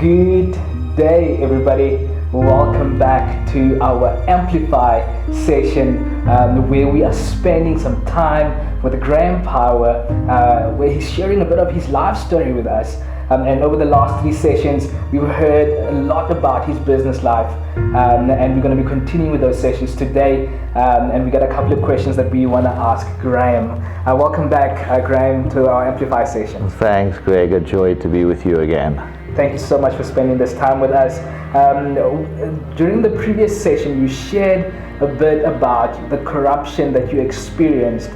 Good day, everybody. Welcome back to our Amplify session, where we are spending some time with Graham Power, where he's sharing a bit of his life story with us. And over the last 3 sessions, we've heard a lot about his business life, and we're going to be continuing with those sessions today. And we got a couple of questions that we want to ask Graham. Welcome back, Graham, to our Amplify session. Thanks, Greg. A joy to be with you again. Thank you so much for spending this time with us. During the previous session, you shared a bit about the corruption that you experienced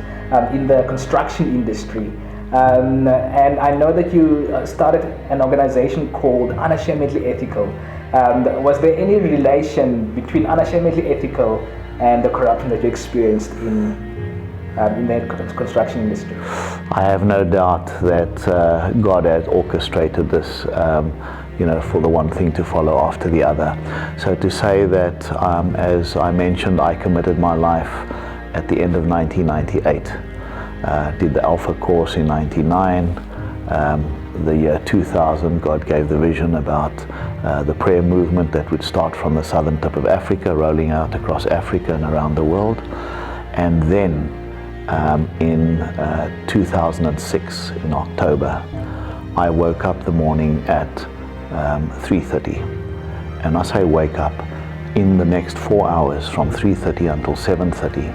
in the construction industry. And I know that you started an organization called Unashamedly Ethical. Was there any relation between Unashamedly Ethical and the corruption that you experienced in the construction industry? I have no doubt that God has orchestrated this, for the one thing to follow after the other. So to say that, as I mentioned, I committed my life at the end of 1998. Did the Alpha course in 99. The year 2000, God gave the vision about the prayer movement that would start from the southern tip of Africa, rolling out across Africa and around the world. And then in 2006, in October, I woke up the morning at 3:30. And as I wake up, in the next 4 hours, from 3:30 until 7:30,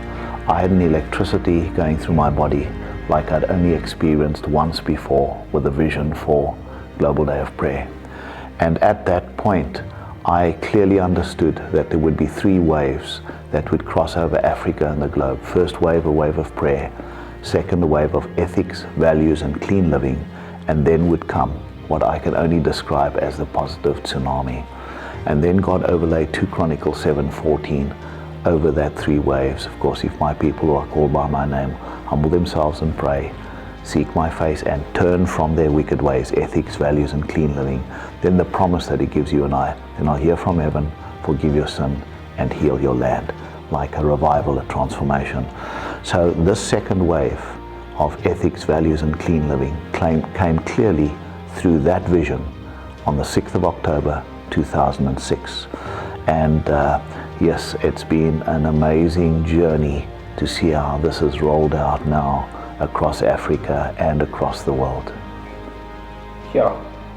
I had an electricity going through my body like I'd only experienced once before with a vision for Global Day of Prayer. And at that point, I clearly understood that there would be 3 waves that would cross over Africa and the globe. First wave, a wave of prayer. Second, a wave of ethics, values, and clean living. And then would come what I can only describe as the positive tsunami. And then God overlaid 2 Chronicles 7:14 over that 3 waves. Of course, if my people who are called by my name humble themselves and pray, seek my face and turn from their wicked ways, ethics, values, and clean living, then the promise that He gives you and I, then I'll hear from heaven, forgive your sin, and heal your land, like a revival, a transformation. So this second wave of ethics, values, and clean living came clearly through that vision on the 6th of October 2006. And yes, it's been an amazing journey to see how this is rolled out now across Africa and across the world. Sure.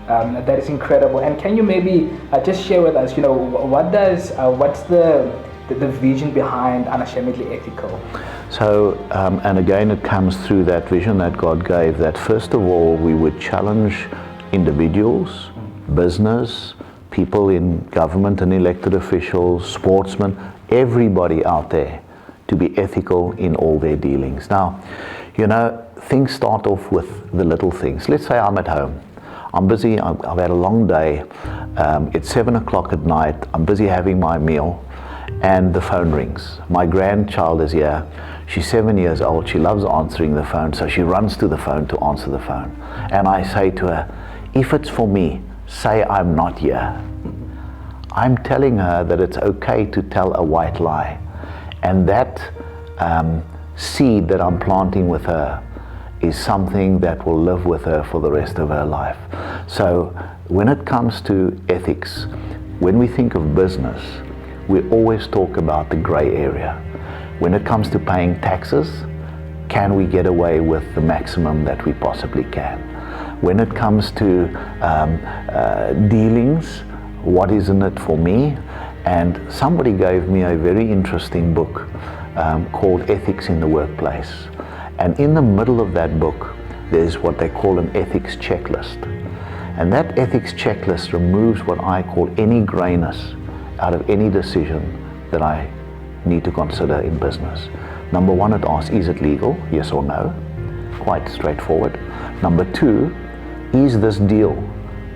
That is incredible. And can you maybe just share with us, what's the vision behind Unashamedly Ethical? So, and again, it comes through that vision that God gave, that first of all, we would challenge individuals, business, people in government and elected officials, sportsmen, everybody out there to be ethical in all their dealings. Now, things start off with the little things. Let's say I'm at home. I'm busy, I've had a long day, it's 7 o'clock at night, I'm busy having my meal, and the phone rings. My grandchild is here, she's 7 years old, she loves answering the phone, so she runs to the phone to answer the phone. And I say to her, if it's for me, say I'm not here. I'm telling her that it's okay to tell a white lie. And that seed that I'm planting with her is something that will live with her for the rest of her life. So when it comes to ethics, when we think of business, we always talk about the gray area. When it comes to paying taxes, can we get away with the maximum that we possibly can? When it comes to dealings, what is in it for me? And somebody gave me a very interesting book called Ethics in the Workplace. And in the middle of that book, there's what they call an ethics checklist. And that ethics checklist removes what I call any grayness out of any decision that I need to consider in business. Number 1, it asks, is it legal? Yes or no? Quite straightforward. Number 2, is this deal,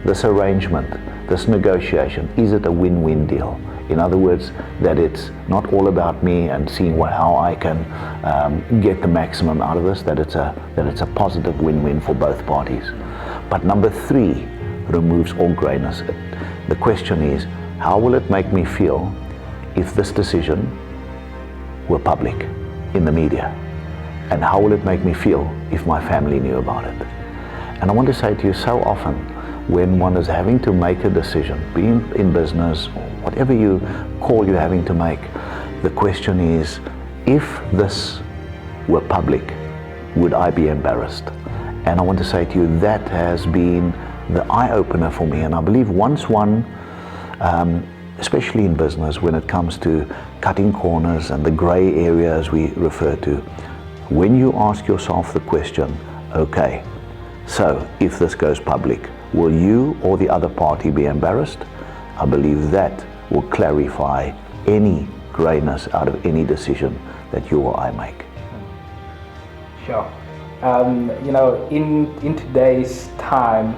this arrangement, this negotiation, is it a win-win deal? In other words, that it's not all about me and seeing how I can get the maximum out of this, that it's a positive win-win for both parties. But number 3 removes all grayness. The question is, how will it make me feel if this decision were public in the media? And how will it make me feel if my family knew about it? And I want to say to you, so often when one is having to make a decision, be in business, or whatever you call you're having to make, the question is, if this were public, would I be embarrassed? And I want to say to you, that has been the eye-opener for me. And I believe once one, especially in business, when it comes to cutting corners and the gray areas we refer to, when you ask yourself the question, okay, so if this goes public, will you or the other party be embarrassed? I believe that will clarify any grayness out of any decision that you or I make. Sure. In today's time,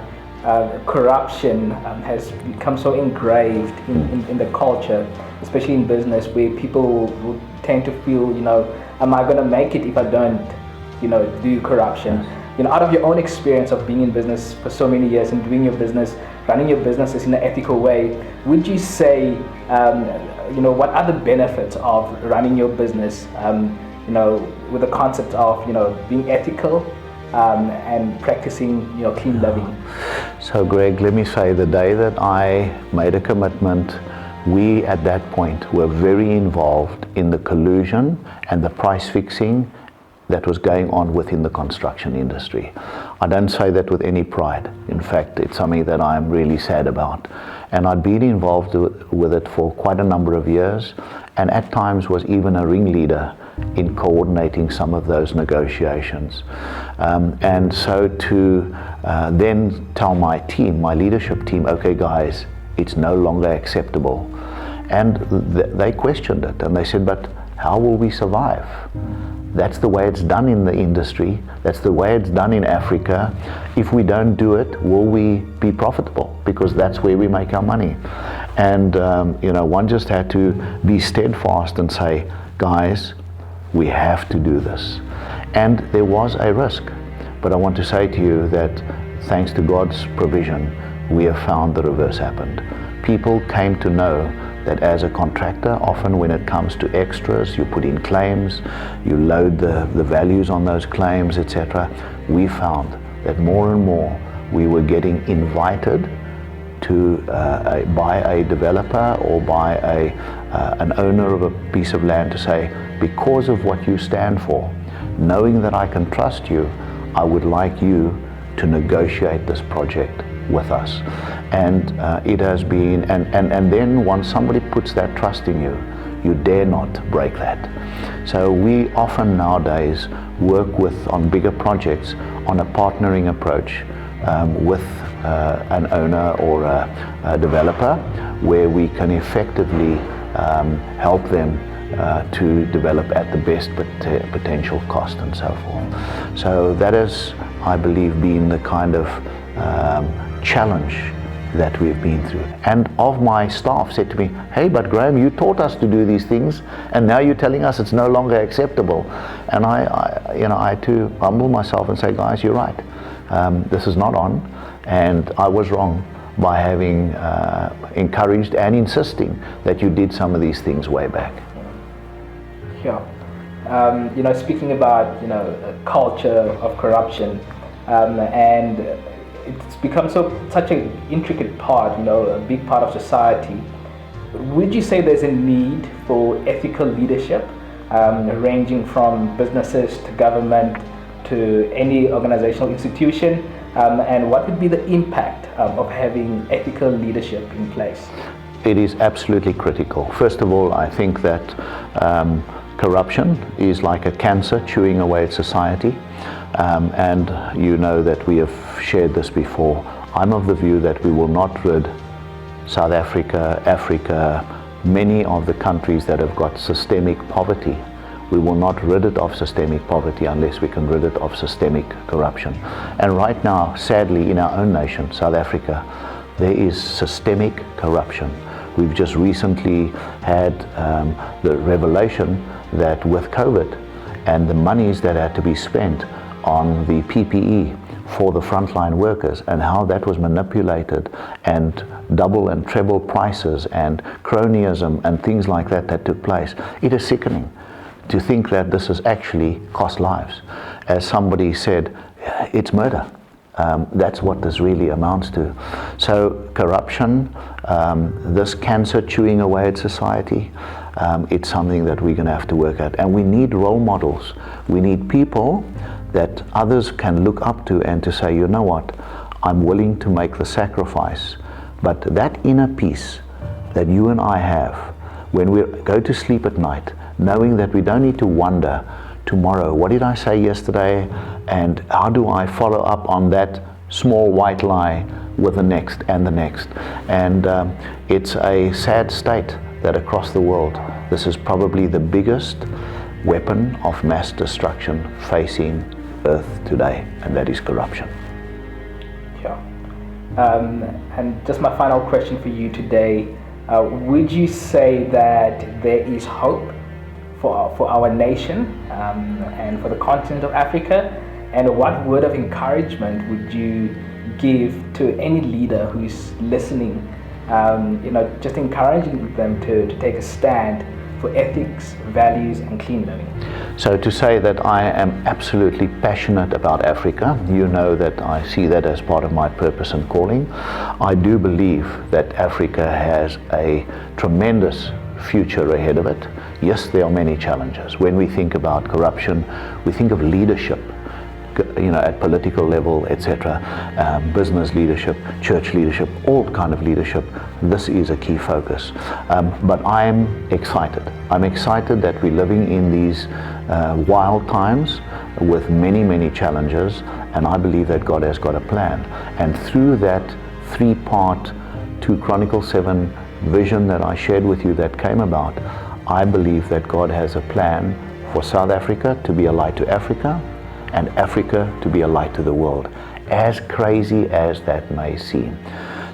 corruption has become so engraved in the culture, especially in business, where people will tend to feel, am I going to make it if I don't, do corruption? Out of your own experience of being in business for so many years and doing your business, running your businesses in an ethical way, would you say, what are the benefits of running your business, with the concept of, being ethical and practicing, clean living? So Greg, let me say, the day that I made a commitment, we at that point were very involved in the collusion and the price fixing that was going on within the construction industry. I don't say that with any pride. In fact, it's something that I'm really sad about. And I'd been involved with it for quite a number of years, and at times was even a ringleader in coordinating some of those negotiations. And so to then tell my team, my leadership team, okay guys, it's no longer acceptable. And they questioned it, and they said, but how will we survive? That's the way it's done in the industry. That's the way it's done in Africa. If we don't do it, will we be profitable? Because that's where we make our money. And one just had to be steadfast and say, guys, we have to do this. And there was a risk. But I want to say to you that thanks to God's provision, we have found the reverse happened. People came to know that as a contractor, often when it comes to extras, you put in claims, you load the values on those claims, etc. We found that more and more we were getting invited to by a developer or by an owner of a piece of land to say, because of what you stand for, knowing that I can trust you, I would like you to negotiate this project with us. And it has been, and then once somebody puts that trust in you, you dare not break that. So we often nowadays work on bigger projects on a partnering approach with an owner or a developer, where we can effectively help them to develop at the best potential cost and so forth. So that has, I believe, been the kind of challenge that we've been through. And of my staff said to me, hey, but Graham, you taught us to do these things, and now you're telling us it's no longer acceptable. And I had to humble myself and say, guys, you're right. This is not on, and I was wrong by having encouraged and insisting that you did some of these things way back. Sure. Speaking about, a culture of corruption, and it's become such an intricate part, a big part of society. Would you say there's a need for ethical leadership, ranging from businesses to government to any organizational institution? And what would be the impact of having ethical leadership in place? It is absolutely critical. First of all, I think that corruption is like a cancer chewing away at society. And you know that we have shared this before. I'm of the view that we will not rid South Africa, Africa, many of the countries that have got systemic poverty. We will not rid it of systemic poverty unless we can rid it of systemic corruption. And right now, sadly, in our own nation, South Africa, there is systemic corruption. We've just recently had the revelation that with COVID and the monies that had to be spent on the PPE for the frontline workers and how that was manipulated, and double and treble prices and cronyism and things like that took place. It is sickening to think that this has actually cost lives. As somebody said, it's murder. That's what this really amounts to. So corruption, this cancer chewing away at society, it's something that we're going to have to work at. And we need role models. We need people that others can look up to and to say, you know what, I'm willing to make the sacrifice. But that inner peace that you and I have when we go to sleep at night, knowing that we don't need to wonder tomorrow, what did I say yesterday, and how do I follow up on that small white lie with the next and the next. And it's a sad state that across the world, this is probably the biggest weapon of mass destruction facing Earth today, and that is corruption. Yeah. And just my final question for you today, would you say that there is hope for our nation and for the continent of Africa? And what word of encouragement would you give to any leader who's listening, just encouraging them to take a stand for ethics, values, and clean living? So to say that I am absolutely passionate about Africa, you know that I see that as part of my purpose and calling. I do believe that Africa has a tremendous future ahead of it. Yes, there are many challenges. When we think about corruption, we think of leadership, at political level, etc., business leadership, church leadership, all kind of leadership. This is a key focus. But I'm excited. I'm excited that we're living in these wild times with many, many challenges, and I believe that God has got a plan. And through that 3-part 2 Chronicles 7 vision that I shared with you that came about, I believe that God has a plan for South Africa to be a light to Africa, and Africa to be a light to the world, as crazy as that may seem.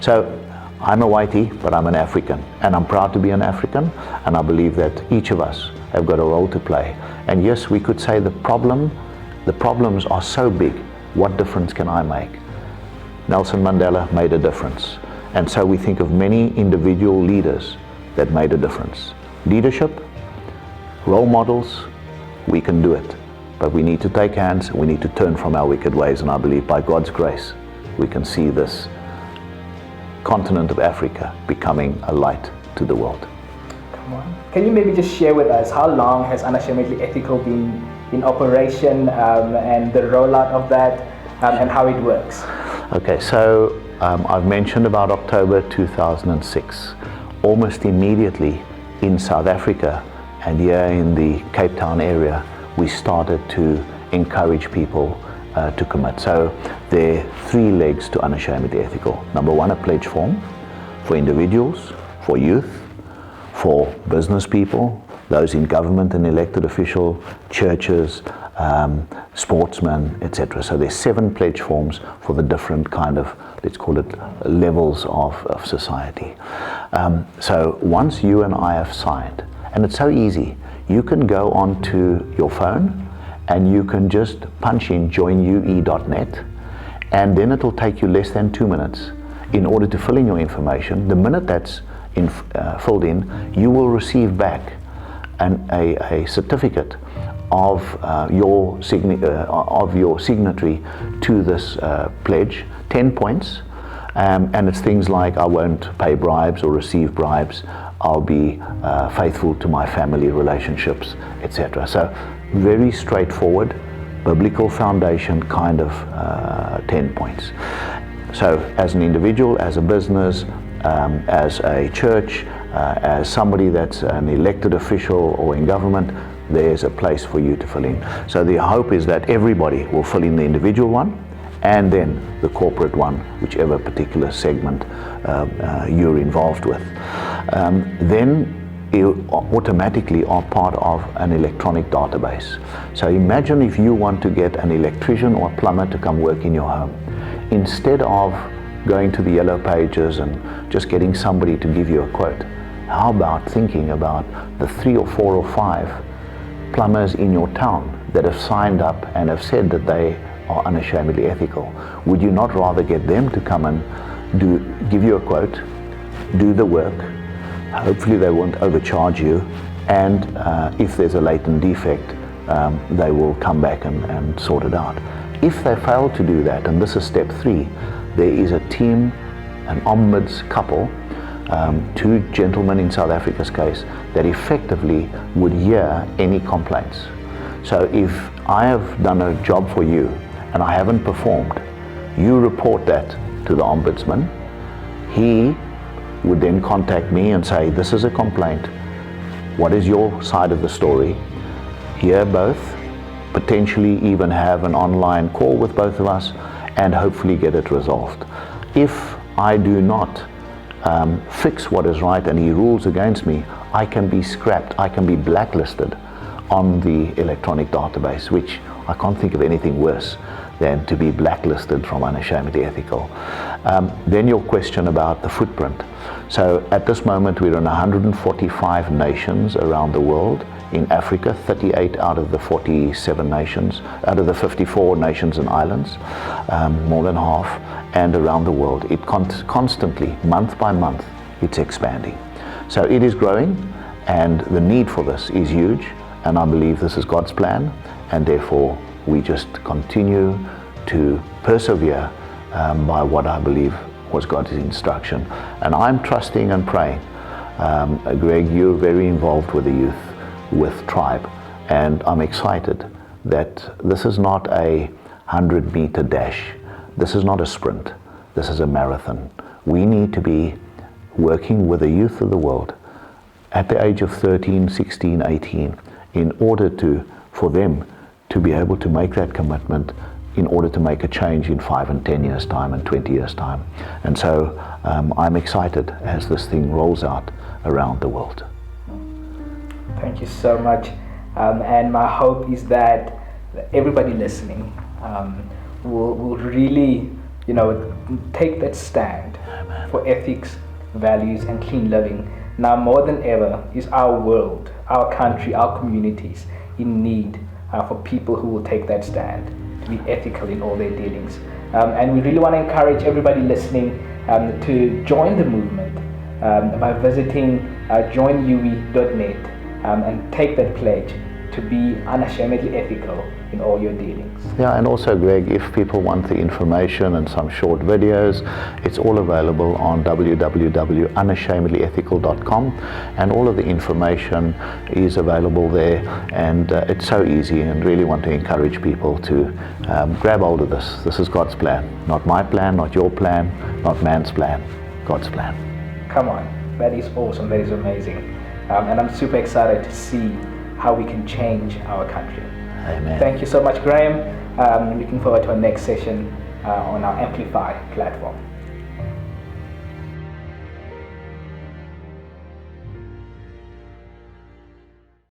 So I'm a whitey, but I'm an African, and I'm proud to be an African, and I believe that each of us have got a role to play. And yes, we could say the problems are so big, what difference can I make? Nelson Mandela made a difference, and so we think of many individual leaders that made a difference. Leadership, role models, we can do it. But we need to take hands, we need to turn from our wicked ways, and I believe by God's grace we can see this continent of Africa becoming a light to the world. Come on. Can you maybe just share with us how long has Unashamedly Ethical been in operation and the rollout of that and how it works? Okay, so I've mentioned about October 2006. Almost immediately in South Africa and here in the Cape Town area, we started to encourage people to commit. So there are 3 legs to Unashamedly Ethical. Number 1, a pledge form for individuals, for youth, for business people, those in government and elected official, churches, sportsmen, etc. So there's 7 pledge forms for the different kind of, let's call it, levels of society. So once you and I have signed, and it's so easy, you can go onto your phone and you can just punch in joinue.net, and then it'll take you less than 2 minutes in order to fill in your information. The minute that's filled in, you will receive back a certificate of your signatory to this pledge, 10 points, and it's things like I won't pay bribes or receive bribes, I'll be faithful to my family relationships, etc. So very straightforward, biblical foundation kind of 10 points. So as an individual, as a business, as a church, as somebody that's an elected official or in government, there's a place for you to fill in. So the hope is that everybody will fill in the individual one and then the corporate one, whichever particular segment you're involved with. Then you automatically are part of an electronic database. So imagine if you want to get an electrician or a plumber to come work in your home. Instead of going to the yellow pages and just getting somebody to give you a quote, how about thinking about the 3 or 4 or 5 plumbers in your town that have signed up and have said that they are unashamedly ethical? Would you not rather get them to come and give you a quote, do the work? Hopefully they won't overcharge you, and if there's a latent defect, they will come back and sort it out. If they fail to do that, and this is step 3, there is a team, an ombuds couple, 2 gentlemen in South Africa's case, that effectively would hear any complaints. So if I have done a job for you and I haven't performed, you report that to the ombudsman. He would then contact me and say, this is a complaint. What is your side of the story? Hear both, potentially even have an online call with both of us, and hopefully get it resolved. If I do not fix what is right and he rules against me, I can be scrapped, I can be blacklisted on the electronic database, which I can't think of anything worse than to be blacklisted from Unashamedly Ethical. Then your question about the footprint. So at this moment we're in 145 nations around the world. In Africa, 38 out of the 47 nations, out of the 54 nations and islands, more than half, and around the world. It constantly, month by month, it's expanding. So it is growing, and the need for this is huge, and I believe this is God's plan, and therefore we just continue to persevere by what I believe was God's instruction. And I'm trusting and praying. Greg, you're very involved with the youth, with Tribe, and I'm excited that this is not a 100-meter dash. This is not a sprint. This is a marathon. We need to be working with the youth of the world at the age of 13, 16, 18 in order for them to be able to make that commitment, in order to make a change in 5 and 10 years time and 20 years time. And so I'm excited as this thing rolls out around the world. Thank you so much, and my hope is that everybody listening will really, take that stand for ethics, values, and clean living. Now more than ever is our world, our country, our communities in need for people who will take that stand to be ethical in all their dealings. And we really want to encourage everybody listening to join the movement by visiting joinui.net. And take that pledge to be unashamedly ethical in all your dealings. Yeah, and also, Greg, if people want the information and some short videos, it's all available on www.unashamedlyethical.com, and all of the information is available there, and it's so easy, and really want to encourage people to grab hold of this. This is God's plan. Not my plan, not your plan, not man's plan, God's plan. Come on, that is awesome, that is amazing. And I'm super excited to see how we can change our country. Amen. Thank you so much, Graham. Looking forward to our next session on our Amplify platform.